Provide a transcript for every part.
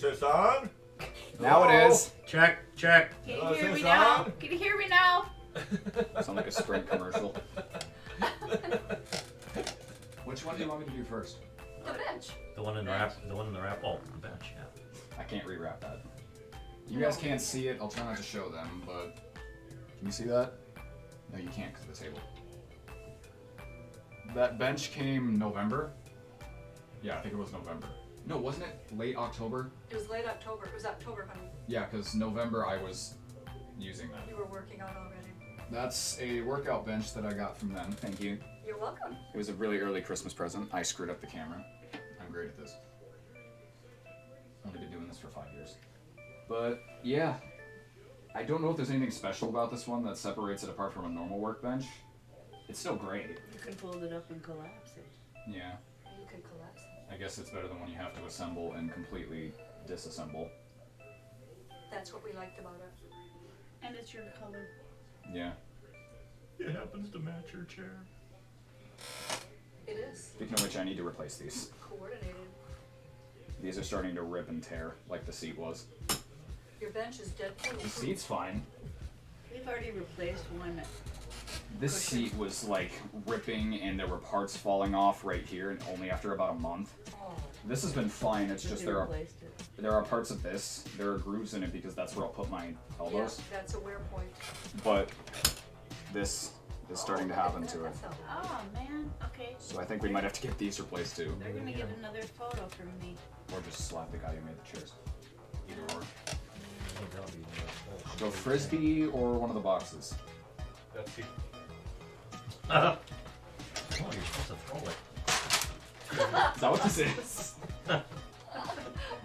this on? Now it is. Check, check. Can you Is hear this me now? on? Can you hear me now? Sound like a Sprint commercial. Which one do you want me to do first? The bench. The one in the wrap. The one in the wrap. Oh, the bench. Yeah. I can't rewrap that. You guys can't see it. I'll try not to show them, but can you see that? No, you can't because of the table. That bench came November. Yeah, I think it was November. No, wasn't it late October? It was late October. It was October, honey. Yeah, because November I was using that. You were working out already. That's a workout bench that I got from them. Thank you. You're welcome. It was a really early Christmas present. I screwed up the camera. I'm great at this. Only been doing this for 5 years. But yeah, I don't know if there's anything special about this one that separates it apart from a normal workbench. It's still great. You can fold it up and collapse it. Yeah, You can collapse. I guess it's better than when you have to assemble and completely disassemble. That's what we liked about it. And it's your color. Yeah. It happens to match your chair. It is Speaking of which, I need to replace these. coordinated. These are starting to rip and tear like the seat was. Your bench is dead The cool. seat's fine. We've already replaced one. This seat was like ripping and there were parts falling off right here and only after about a month. Oh, This has been fine, it's just They there replaced it. are parts of this, there are grooves in it because that's where I'll put my yeah, elbows. that's a wear point. But this is starting to happen to it. That's how- Oh man. Okay. So I think we might have to get these replaced too. They're gonna get another photo from me. Or just slap the guy who made the chairs. Either or. I think that'll be nice. Go frisbee or one of the boxes. Let's see. Oh, you're supposed to throw it. Is that what this is?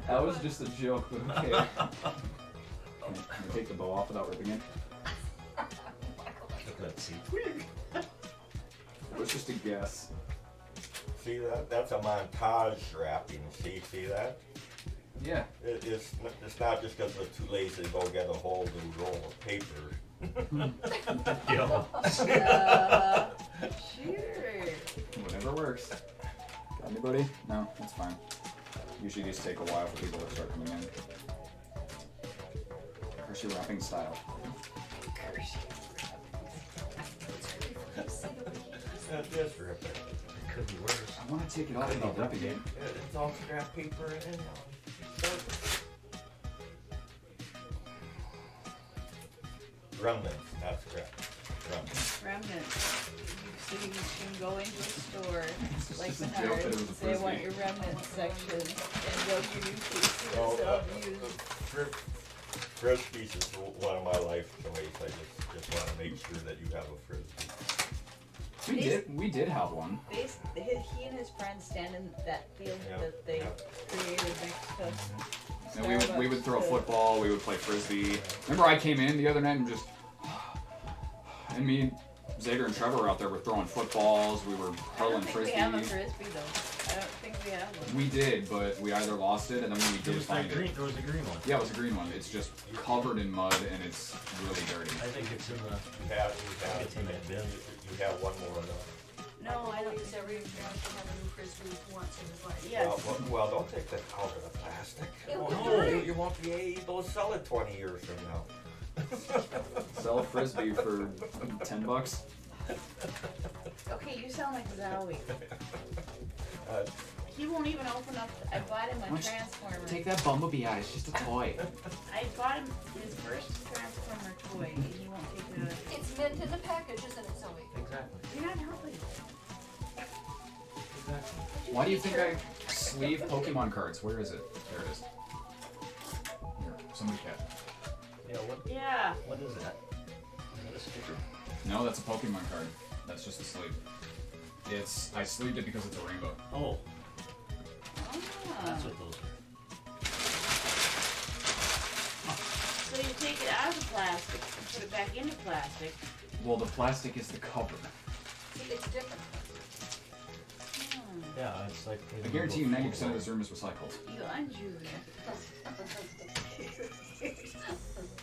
That was just a joke, but okay. Can I take the bow off without ripping it? Look at that seat. That was just a guess. See that? That's a montage wrapping. See that? Yeah. It's not just because we're too lazy to go get a whole new roll of paper. Yo. Sure. Whatever works. Got anybody? No, that's fine. Usually these take a while for people to start coming in. Hershey wrapping style. That's ripping. It could be worse. I want to take it off without ripping it. It's all scrap paper and remnants, not scrap. Remnants. Remnants. So you can go into a store like just a joke that it was a Menards, say I want frisbee. your remnants section, and they'll give you pieces Oh, of used. Frisbees is one of my life choice. I just want to make sure that you have a frisbee. We did have one. He and his friends stand in that field Yeah, that they yeah. created next to And we would throw Starbucks. football, we would play frisbee. Remember I came in the other night and just and me, Zager and Trevor were out there, we're throwing footballs, we were I don't hurling think frisbee. we have a frisbee though. I don't think we have one. We did, but we either lost it and then when we There did was find that green. it. There was a green one. Yeah, it was a green one. It's just covered in mud and it's really dirty. I think it's in the. It's in that bin. You have one more. No, I don't. Believes every man should have a new frisbee once in his life. Yes. Well, don't take that out of the plastic. It'll Oh, be no, dirty. you won't be able to sell it 20 years from now. Sell a frisbee for $10. Okay, you sound like Zowie. Uh, He won't even open up. I bought him a Don't you transformer. Take that bumblebee out, it's just a toy. I bought him his first transformer toy, and he won't take it out. It's mint in the package, isn't it, Zoe? Exactly. You're not helping. Exactly. Why do you think I sleeve Pokemon cards? Where is it? There it is. Here, somebody catch. Yeah. What? Yeah. What is that? Is that a sticker? No, that's a Pokemon card. That's just a sleeve. I sleeved it because it's a rainbow. Oh, Ah. that's what those are. So you take it out of the plastic and put it back into plastic. Well, the plastic is the cover. See, it's different. Hmm. Yeah, it's like. I guarantee you 90% of this room is recycled. You undo it.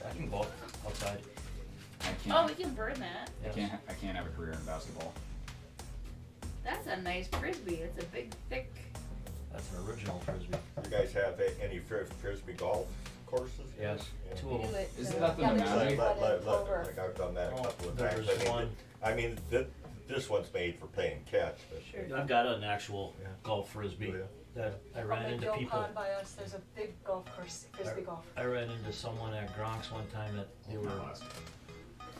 I can go outside. I Oh, can't. we can burn that. Yes. I can't have a career in basketball. That's a nice frisbee. It's a big, thick. That's an original frisbee. You guys have any frisbee golf courses? Yes, Yeah. two of them. Isn't that the Yeah, there's Nemaji? one. Like I've done that a Oh, couple of there's times. one. I mean, this one's made for playing catch, but. Sure. I've got an actual Yeah. golf frisbee Oh, yeah. that I Up ran at into Gill people. Pond by us, there's a big golf course, frisbee golf. I ran into someone at Gronk's one time that they were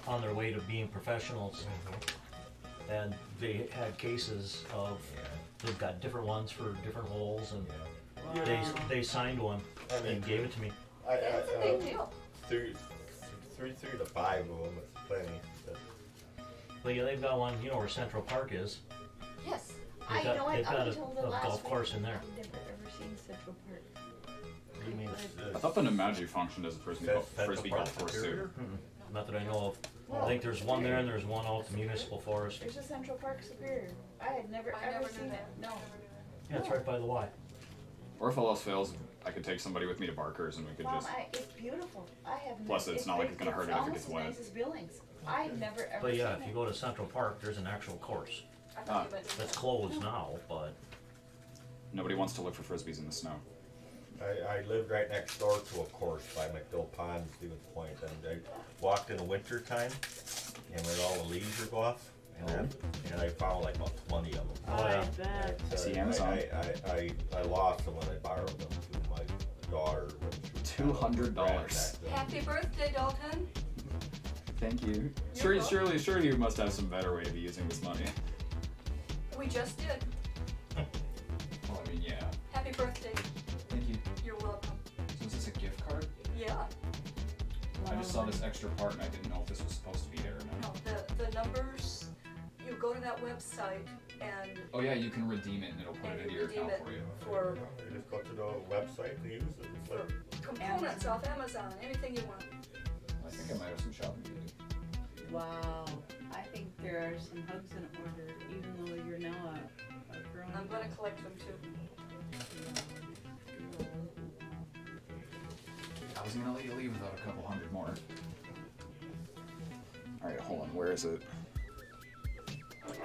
on their way to being professionals, and they had cases of, they've got different ones for different holes, and they signed one I mean, and gave it to me. It's a big deal. Three to five of them, it's plenty. But But yeah, they've got one, you know where Central Park is? Yes. I They've got- know what, they've got up a- until the a last golf week, course in there. I've never ever seen Central Park. What do you mean? I thought the Nemaji functioned as a frisbee golf course too. Mm-mm. Not that I know of. I think there's one there and there's one out at the municipal forest. There's a Central Park Superior. I had never I ever never knew seen it. that. No. Yeah, it's right by the Y. Or if all else fails, I could take somebody with me to Barker's and we could Mom, just. it's beautiful. I have. Plus, it's not like it's gonna hurt it if it almost gets as wet. nice as Billings. I never ever. But yeah, seen if you it. go to Central Park, there's an actual course. I thought you meant. That's closed now, but Nobody wants to look for frisbees in the snow. I lived right next door to a course by McDill Pond, Stevens Point, and I walked in the winter time, and when all the leaves would go off, and I found like about 20 of them. Oh, yeah. I bet. And, See Amazon. I lost them when I borrowed them to my daughter. when she was $200. back then. Happy birthday, Dalton. Thank you. You're welcome. Surely you must have some better way to be using this money. We just did. Well, I mean, yeah. Happy birthday. Thank you. You're welcome. So is this a gift card? Yeah. I just saw this extra part and I didn't know if this was supposed to be there or No, not. the numbers, you go to that website and Oh yeah, you can redeem it and it'll put And it into you your redeem account it. for you. for You just go to the website and use it. It's for like, components off Amazon, anything you want. I think I might have some shopping to do. Wow. I think there are some hugs in order, even though you're now a grown. I'm gonna collect them too. I was gonna let you leave without a couple hundred more. Alright, hold on, where is it?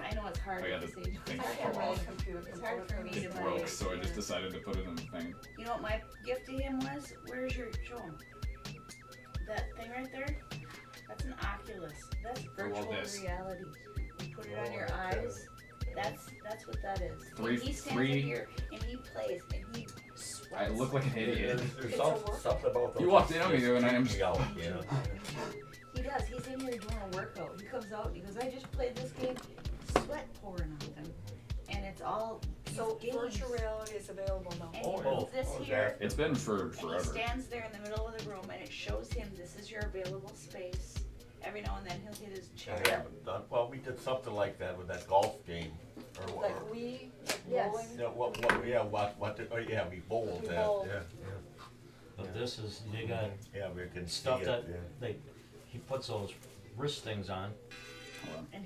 I know it's hard Oh, yeah, to the say. thing I fell can't really off. compute a It's hard for me to It buy. broke, so I just decided to put it in the thing. You know what my gift to him was? Where's your show him? That thing right there? That's an Oculus. That's virtual this. reality. You put it on your eyes. That's what that is. Three- And he stands three- in here and he plays and he sweats. I look like an idiot. there's It's something about those. You walked in on me just though, and I am freaked me out, you know? He does. He's in here doing a workout. He comes out and he goes, I just played this game. Sweat pouring off him. And it's all So these games. virtual reality is available now. And Oh, he yeah. puts this Oh, here. It's been for And he forever. stands there in the middle of the room and it shows him this is your available space. Every now and then he'll hit his chair. I haven't done, well, we did something like that with that golf game. Or, Like or, we, like Yes. bowling. what did, oh, yeah, we bowled We that, bowled. yeah, But this is, they got yeah, we can see stuff it, that yeah. he puts those wrist things on, Hold on. And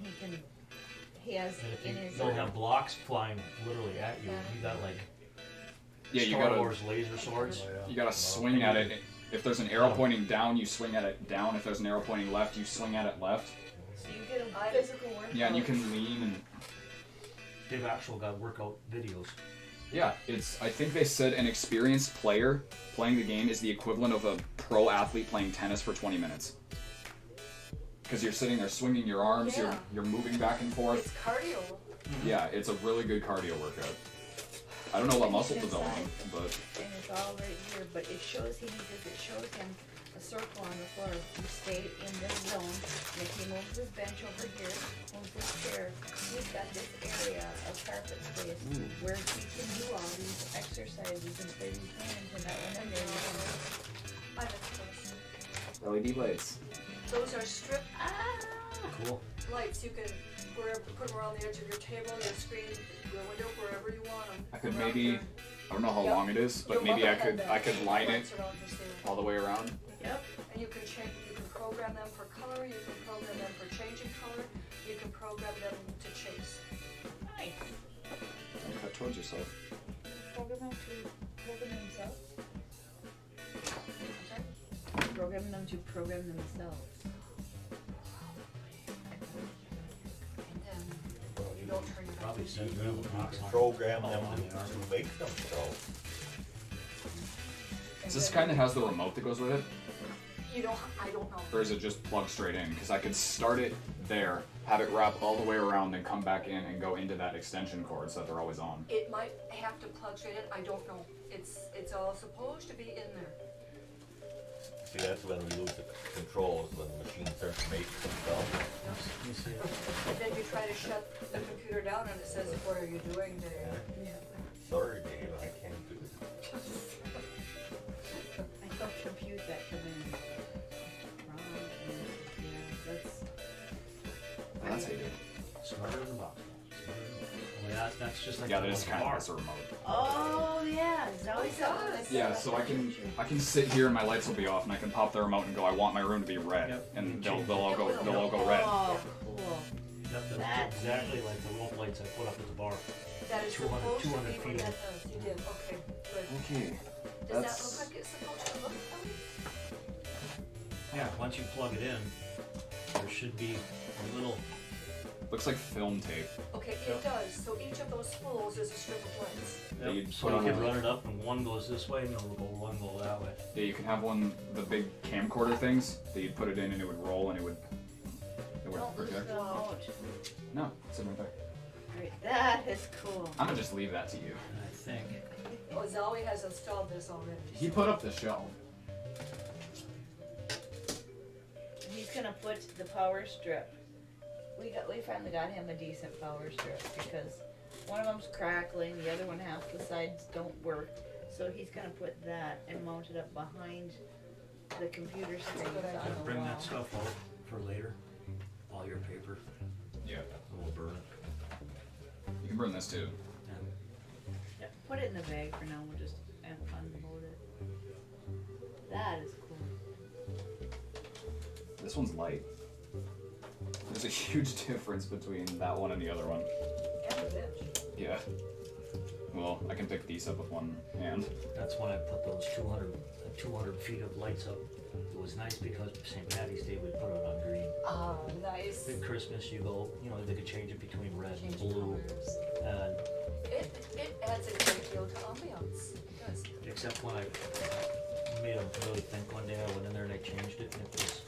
he has and if in you his. don't have blocks flying literally at you, you got like Yeah, you Star gotta Wars laser swords. Oh, yeah. you gotta swing at it. If there's an arrow pointing down, you swing at it down. If there's an arrow pointing left, you swing at it left. So you get a physical workout. Yeah, and you can lean and They've actually got workout videos. yeah, it's. I think they said an experienced player playing the game is the equivalent of a pro athlete playing tennis for 20 minutes. Because you're sitting there swinging your arms, Yeah. you're moving back and It's forth. cardio. Yeah, it's a really good cardio workout. I don't know what muscle development, but And it's all right here, but it shows him because it shows him a circle on the floor. He stayed in this zone, and if he moves his bench over here, moves his chair, he's got this area of carpet space where he can do all these exercises and play these games, and that one in there. I missed those. LED lights. Those are strip Cool. lights. You can put them around the edge of your table, your screen, your window, wherever you want them. I could maybe, I don't know how Yep. long it is, but Your maybe mother I had could that. I could line it Lights around your ceiling. all the way around. Yep. And you can change. You can program them for color. You can program them for changing color. You can program them to chase. Nice. Don't cut towards yourself. Program themselves. Okay? Program them to program themselves. And then you don't turn your back. Probably says right on the box. program Oh, them on the arm. to make them, so. Does this kind of has the remote that goes with it? I don't know. Or is it just plug straight in? Because I could start it there, have it wrap all the way around, then come back in and go into that extension cord so that they're always on. It might have to plug straight in, I don't know. It's all supposed to be in there. See, that's when we lose the controls, when the machine starts to make themselves. Let me see it. And then you try to shut the computer down and it says, what are you doing there? Sorry, Dave, I can't do it. I don't compute that command. Wrong, and, yeah, That's how you do it. Smarter than the box. Smarter than the box. Well, that's just like Yeah, the that is one kind of bar. has a remote. oh, yeah, Zoe does. Yeah, so I can sit here and my lights will be off and I can pop the remote and go, I want my room to be red, Yep. and Change they'll all go Oh, red. cool. That's That's exactly neat. like the rope lights I put up at the bar. That is 200 supposed to be 200 what feet. that does. You did, okay, good. Okay, Does that that's look like it's supposed to look, Tony? Yeah, once you plug it in, there should be a little, looks like film tape. Okay, Yep. it does. So each of those spools is a strip of lights. That you'd so put you on can a- run it up and one goes this way and it'll go one go that way. Yeah, you can have one the big camcorder things that you'd put it in and it would roll and it would Don't lose project. the remote. No, it's in right there. Great, that is cool. I'm gonna just leave that to you. And I think, Oh, Zoe has installed this already. He put up the shelf. He's gonna put the power strip. We finally got him a decent power strip because one of them's crackling, the other one half the sides don't work. So he's gonna put that and mount it up behind the computer screen good idea. on the bring wall. that stuff out for later, all your paper, Yeah. and we'll burn it. You can burn this too. And Yeah, put it in the bag for now. We'll just unload it. That is cool. This one's light. There's a huge difference between that one and the other one. And a bitch. Yeah. Well, I can pick these up with one hand. that's when I put those 200 feet of lights up. It was nice because St. Patty's Day we put it on green. Ah, nice. At Christmas you go, they could change it between red and Change blue. colors. And It adds a great deal to ambiance. It does. except when I made them really think one day, I went in there and I changed it, and it was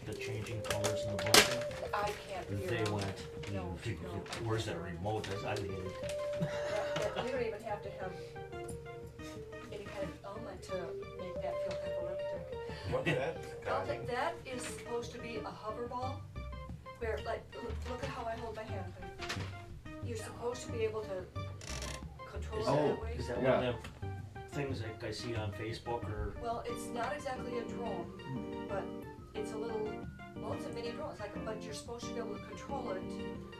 the changing colors in the blinking. I can't hear. They went, No, no. where's that remote? I needed it. That we don't even have to have any kind of element to make that feel epileptic. What's that, Connie? That is supposed to be a hover ball, where, like, look at how I hold my hand. You're supposed to be able to control it that way. Is that Yeah. one of them things like I see on Facebook or? Well, it's not exactly a drone, but it's a little, well, it's a mini drone. It's like, but you're supposed to be able to control it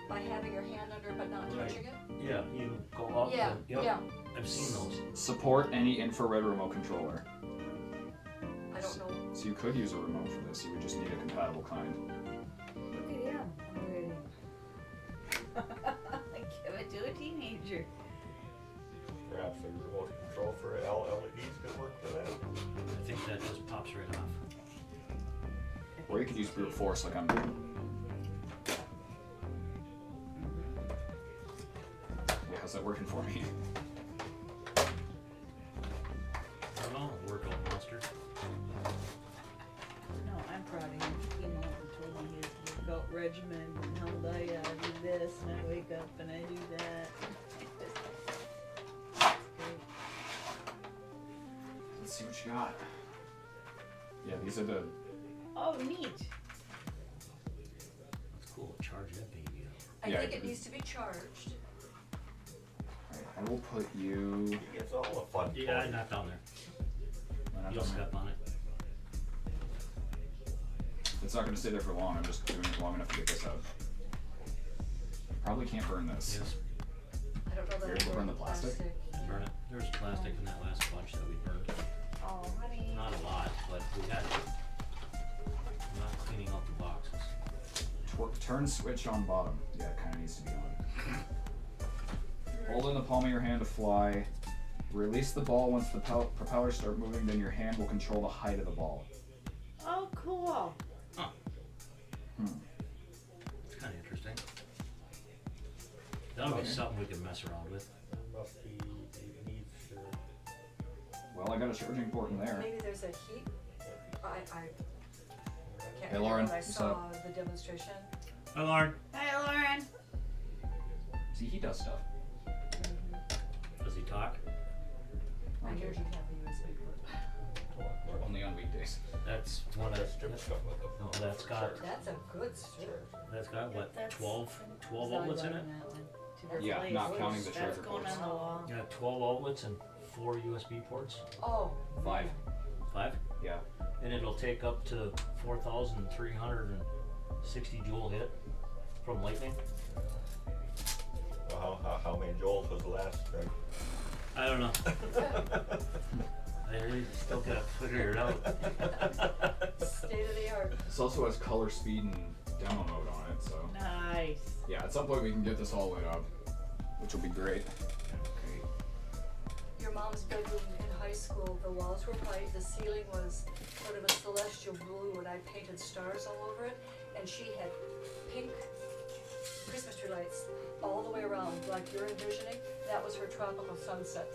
by having your hand under it but not Right. touching it. Yeah, you go up Yeah, and, yep, yeah. I've seen those. Support any infrared remote controller. I don't know. So you could use a remote for this, you would just need a compatible kind. Look at him already. Give it to a teenager. Perhaps a remote control for LEDs could work for that. I think that just pops right off. Or you could use brute force like I'm doing. Yeah, how's that working for me? I don't know, work on monster. No, I'm proud of him. He came out and told me his workout regimen and how I do this and I wake up and I do that. It's great. Let's see what you got. Yeah, these are the. Oh, neat. That's cool, charge that baby up. I Yeah, think it it needs to be charged. Alright, I will put you. He gets all the fun. Yeah, toys. not down there. Not You'll down there. step on it. It's not gonna stay there for long. I'm just doing it long enough to get this out. Probably can't burn this. Yes, I don't know that You're I able to burn the plastic? burn it. There's plastic in that last bunch that we burned. Oh, honey. Not a lot, but we got it. I'm not cleaning out the boxes. Turn switch on bottom. Yeah, it kind of needs to be on. Hold in the palm of your hand to fly. Release the ball once the propellers start moving, then your hand will control the height of the ball. Oh, cool. It's kind of interesting. That'll be Okay. something we can mess around with. Must be, it needs to. Well, I got a charging port in there. Maybe there's a heat, I can't Hey, Lauren, remember when I what's saw up? the demonstration. Hi, Lauren. Hi, Lauren. See, he does stuff. Does he talk? I hear you have a USB port. Only on weekdays. That's one of, no, that's got, That's a good strip. that's got what, That's- 12 Zelda outlets in it? on that one, to Yeah, replace. not counting the That's charger going ports. on the wall. Yeah, 12 outlets and 4 USB ports. Oh. 5. 5? Yeah. And it'll take up to 4,360 joule hit from lightning. Well, how many joules was the last, Greg? I don't know. I really still gotta figure it out. State of the art. This also has color speed and demo mode on it, so Nice. yeah. At some point we can get this all lit up, which will be great. Okay. Your mom's bedroom in high school, the walls were white, the ceiling was sort of a celestial blue, and I painted stars all over it, and she had pink Christmas tree lights all the way around, like you're envisioning. That was her tropical sunset.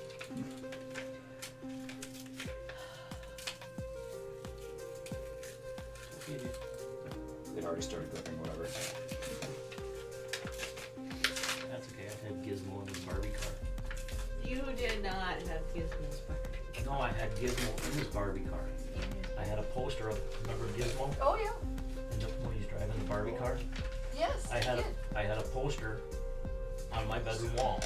It already started cooking, whatever. That's okay, I had Gizmo in his Barbie car. You did not have Gizmo's Barbie. No, I had Gizmo in his Barbie car. I had a poster of, remember Gizmo? Oh, yeah. When he's driving the Barbie car? Yes, I had did. I had a poster on my bedroom wall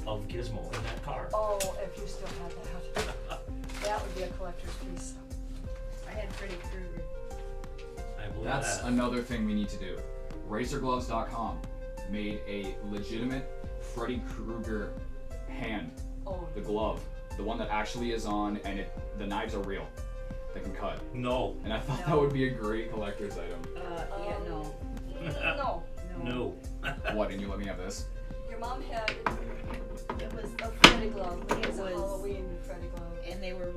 of Gizmo in that car. Oh, if you still had that. That would be a collector's piece. I had Freddy Krueger. I believe That's that. another thing we need to do. RazorGloves.com made a legitimate Freddy Krueger hand, Oh, the glove, the one that actually is on, and the knives are real. They can cut. No. And I thought that No. would be a great collector's item. Yeah, no. no. No. What? And you let me have this? Your mom had It was, a Freddy glove. It was a was- Halloween Freddy glove. and they were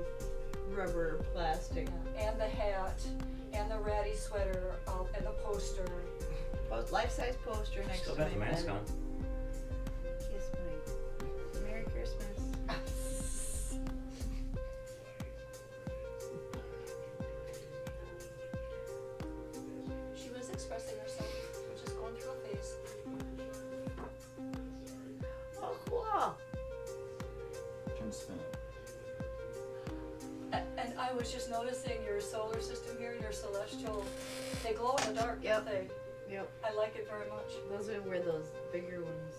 rubber plastic. Yeah, and the hat, and the ratty sweater, and the poster. Life-size poster next Still to got the my mask bed. on. Kiss my Merry Christmas. She was expressing herself, just going through a phase. Oh, cool. Trying to spin it. And I was just noticing your solar system here, your celestial, they glow in the dark, Yep. don't they? Yep. I like it very much. Those are those bigger ones.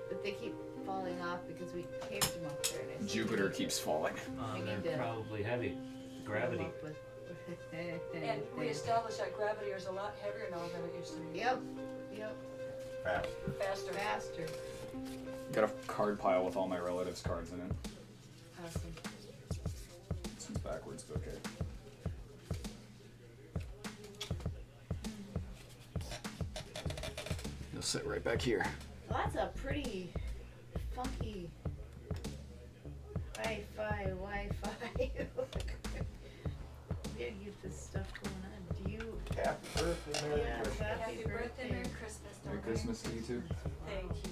But they keep falling off because we taped them up there. And I Jupiter keeps falling. We They're need to- probably heavy. Gravity. And we established that gravity is a lot heavier now than it used to be. Yep. Yep. Faster. Faster. Faster. Got a card pile with all my relatives' cards in it. Awesome. This one's backwards, but okay. You'll sit right back here. Well, that's a pretty funky Wi-Fi. We gotta get this stuff going on. Do you? Happy birthday, Merry Yeah, Christmas. Happy birthday, Merry Christmas, Merry darling. Christmas to you too. Thank you.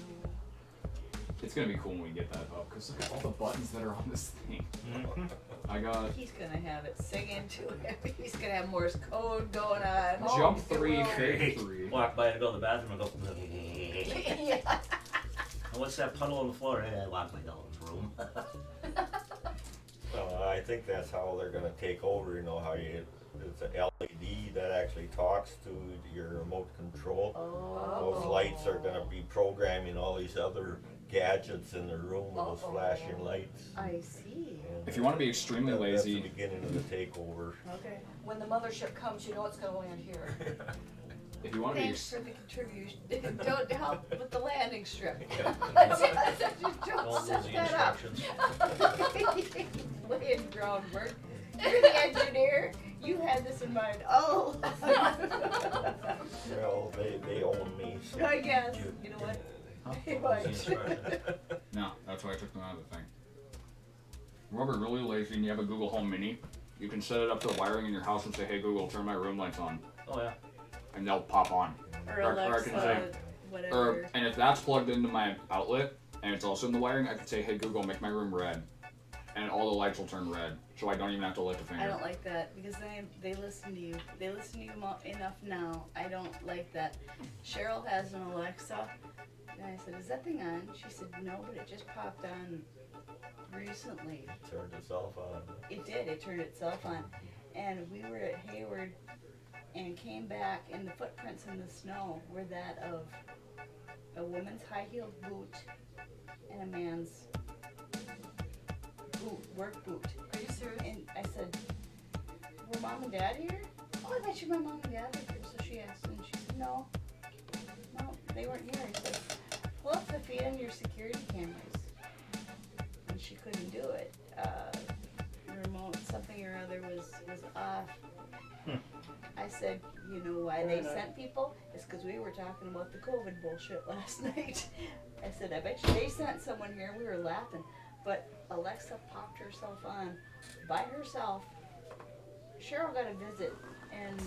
It's gonna be cool when we get that up, because look at all the buttons that are on this thing. Mhm. I got He's gonna have it singing to him. He's gonna have Morse code going on. Oh, jump it 3, will. fake 3. Walk by and go to the bathroom and go. Yeah. And what's that puddle on the floor? Hey, I locked my daughter's room. I think that's how they're gonna take over, you know, how you, it's an LED that actually talks to your remote control. Oh. Those lights are gonna be programming all these other gadgets in the room with those flashing lights. I see. And If you want to be extremely that's the lazy, beginning of the takeover. Okay. When the mothership comes, you know it's gonna land here. if you want to be Thanks for the contribution. Don't help with the landing strip. Don't Don't lose set the that up. instructions. Laying groundwork. You're the engineer. You had this in mind. Oh. Well, they own me, so. I guess. You know what? Hey, Don't lose the Mike. instructions. no, that's why I took them out of the thing. Remember, really lazy and you have a Google Home Mini, you can set it up to wiring in your house and say, hey Google, turn my room lights on. Oh yeah. And they'll pop on. Or Or I can Alexa, say, whatever. and if that's plugged into my outlet and it's also in the wiring, I could say, hey Google, make my room red, and all the lights will turn red, so I don't even have to lift a finger. I don't like that because they listen to you. They listen to you enough now. I don't like that. Cheryl has an Alexa, and I said, "Is that thing on?" She said, "No, but it just popped on recently." Turned itself on. It did. It turned itself on, and we were at Hayward, and came back, and the footprints in the snow were that of a woman's high-heeled boot and a man's work boot. Are you serious? And I said, "Were mom and dad here?" "Oh, I bet you my mom and dad were here." So she asked, and she said, No, they weren't here." I said, "Pull up the feed on your security cameras." And she couldn't do it. Remote something or other was off. I said, "You know why they sent people? It's because we were talking about the COVID bullshit last night." I said, "I bet you they sent someone here." We were laughing. But Alexa popped herself on by herself. Cheryl got a visit, and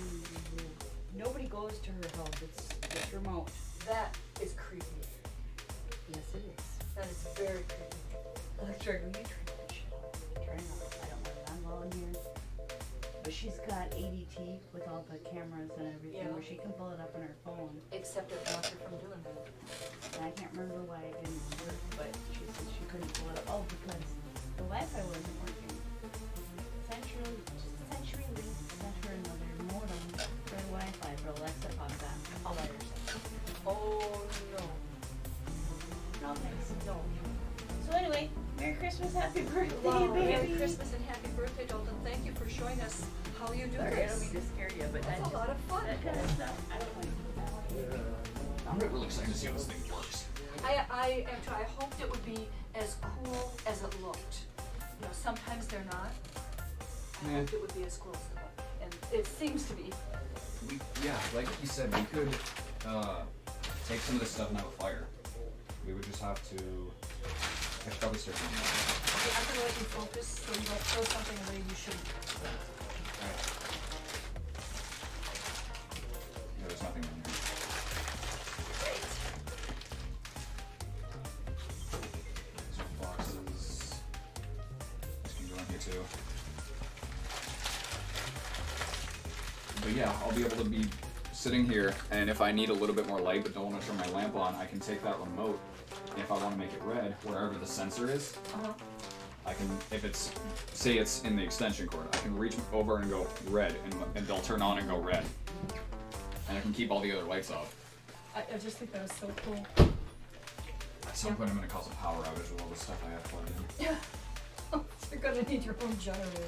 nobody goes to her house. It's remote. That is creepy. Yes, it is. That is very creepy. Electric, will you try that shit? Try not. I don't want it on while I'm here. But she's got ADT with all the cameras and everything, Yeah. where she can pull it up on her phone. Except it blocked her from doing that. And I can't remember why it didn't work, but she said she couldn't pull it up. Oh, because the Wi-Fi wasn't working. Century Link sent her another modem for the Wi-Fi, for Alexa popped on all by herself. Oh no. No thanks. No. So anyway, Merry Christmas, Happy Birthday, Wow, baby. Merry Christmas and happy birthday, Dalton. Thank you for showing us how you do Sorry, I don't this. mean to scare you, but That's a lot of fun. that kind of stuff, I don't like. I'm really excited to see how this thing works. I am too. I hoped it would be as cool as it looked. You know, sometimes they're not. I Yeah. hoped it would be as cool as it looked. And it seems to be. Yeah, like you said, we could take some of this stuff and have a fire. We would just have to. I should probably start doing that. Okay, I'm gonna let you focus so you don't throw something away you shouldn't. Alright. Yeah, there's nothing in here. Some boxes. This can go in here too. But yeah, I'll be able to be sitting here, and if I need a little bit more light but don't want to turn my lamp on, I can take that remote, and if I want to make it red, wherever the sensor is, I can, if it's, say it's in the extension cord, I can reach over and go red, and they'll turn on and go red. And I can keep all the other lights off. I just think that is so cool. At some point I'm going to cause a power outage with all the stuff I have plugged in. Yeah. You're gonna need your own generator.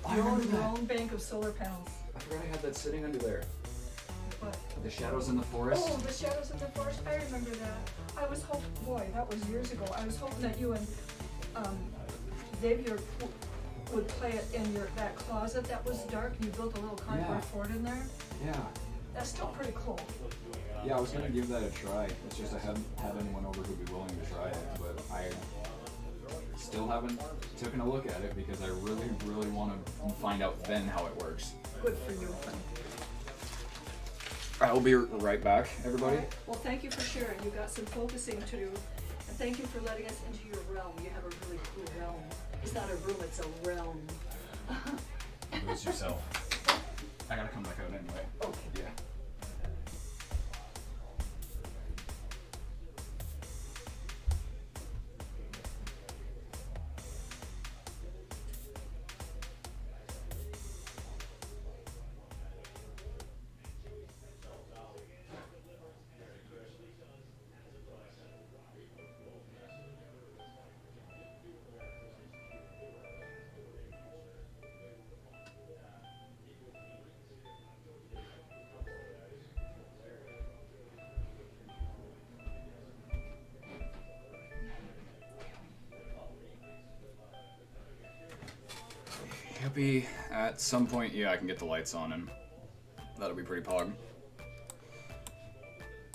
I Your remember that. own bank of solar panels. I forgot I had that sitting under there. But The shadows in the forest. oh, the shadows in the forest. I remember that. I was hoping, boy, that was years ago. I was hoping that you and Xavier would play it in that closet that was dark, and you built a little cardboard Yeah. fort in there. Yeah. That's still pretty cool. Yeah, I was going to give that a try. It's just I hadn't had anyone over who'd be willing to try it, but I still haven't taken a look at it because I really, really want to find out then how it works. Good for you. I will be right back, everybody. Alright, well, thank you for sharing. You got some focusing to do. And thank you for letting us into your realm. You have a really cool realm. It's not a room, it's a realm. Lose yourself. I gotta come back out anyway. Okay. Yeah. Yuppie. At some point, yeah, I can get the lights on and that'll be pretty pog.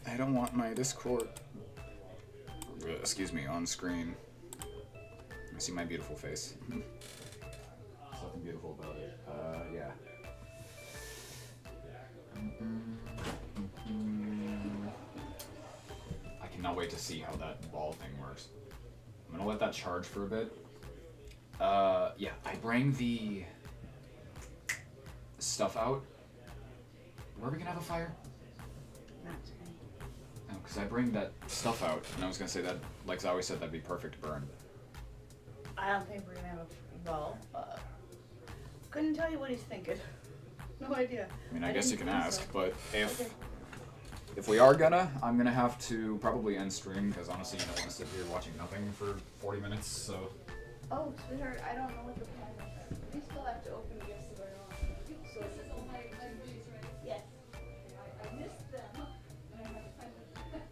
I don't want my Discord, excuse me, on screen. I see my beautiful face. There's nothing beautiful about it. Yeah. wait to see how that ball thing works. I'm gonna let that charge for a bit. Yeah, I bring the stuff out. Where are we gonna have a fire? Not tonight. No, because I bring that stuff out, and I was gonna say that, like Zoe said, that'd be perfect to burn. I don't think we're gonna have a, well, couldn't tell you what he's thinking. No idea. I mean, I guess you didn't can think ask, so. but Okay. if we are gonna, I'm gonna have to probably end stream, because honestly, you don't want to sit here watching nothing for 40 minutes, so. Oh, sweetheart, I don't know what the plan is. We still have to open gifts to our own. So this is all my duties, right? Yes. I missed them. And I have to find them.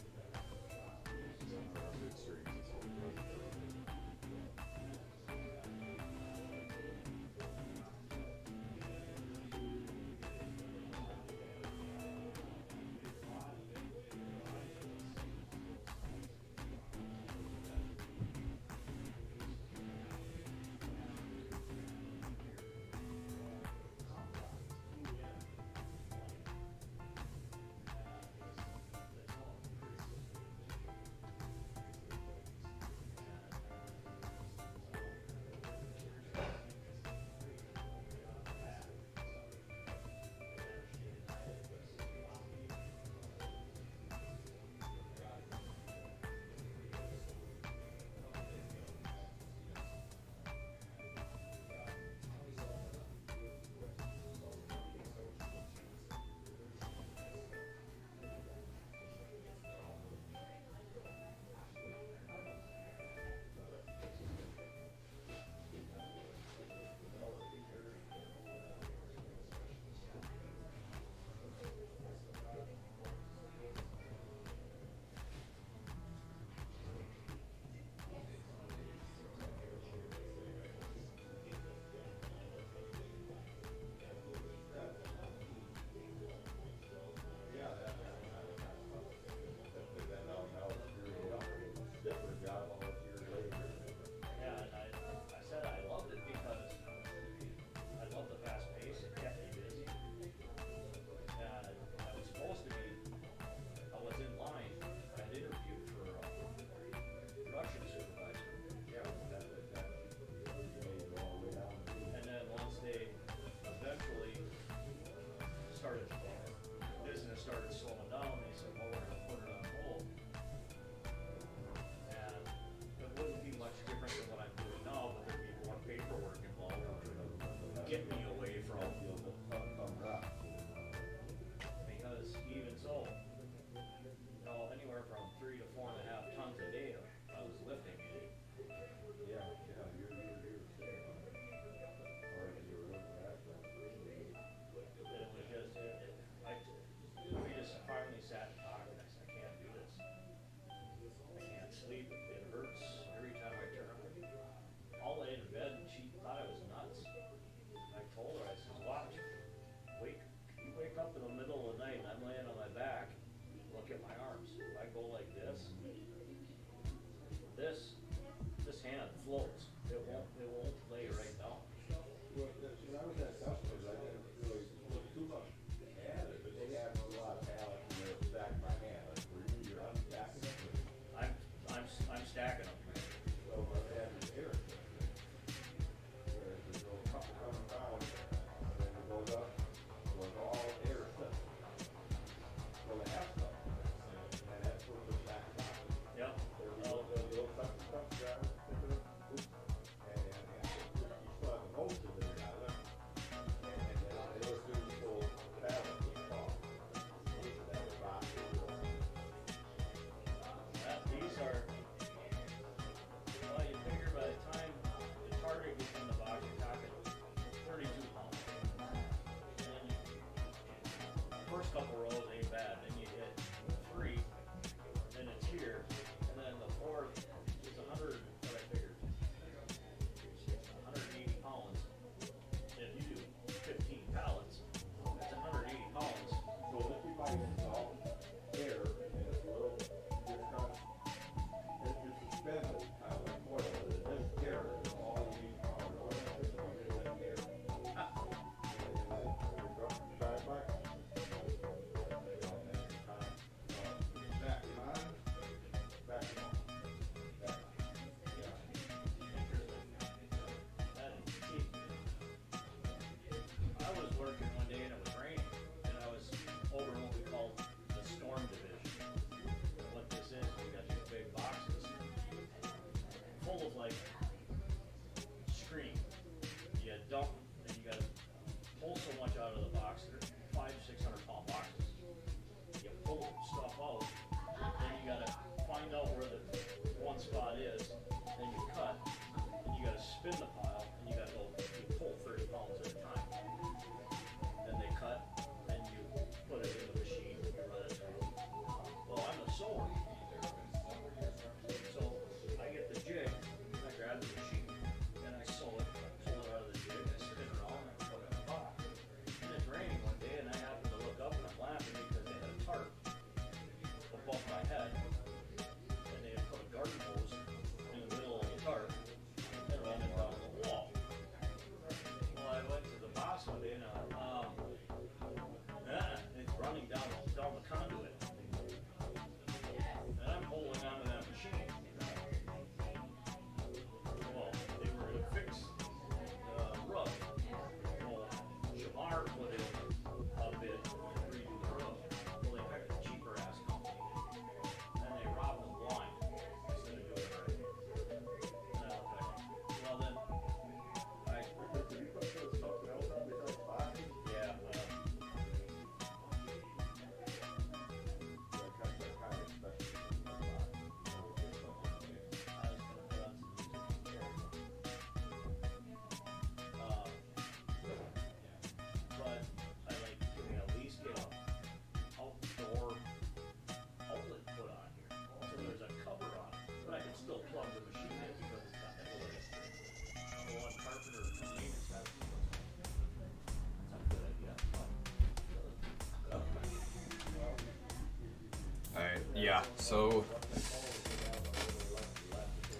yeah, so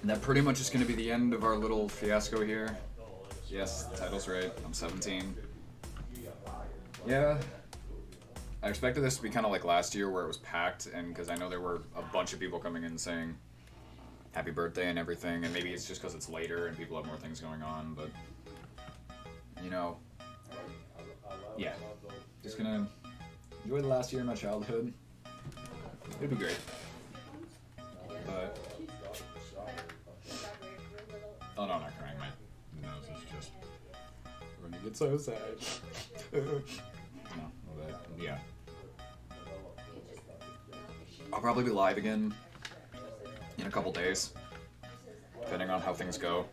that pretty much is going to be the end of our little fiasco here. Yes, the title's right. I'm 17. Yeah. I expected this to be kind of like last year where it was packed, and because I know there were a bunch of people coming in saying happy birthday and everything, and maybe it's just because it's later and people have more things going on, but, you know, yeah. Just gonna enjoy the last year of my childhood. It'd be great. But, oh no, I'm not crying, my nose is just, we're gonna get so sad. No, but, yeah. I'll probably be live again in a couple days, depending on how things go.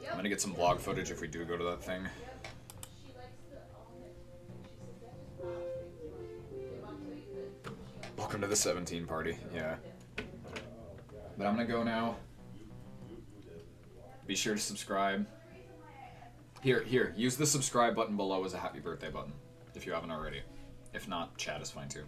I'm gonna get some vlog footage if we do go to that thing. Welcome to the 17 party, yeah. But I'm gonna go now. Be sure to subscribe. Here, use the subscribe button below as a happy birthday button, if you haven't already. If not, chat is fine too.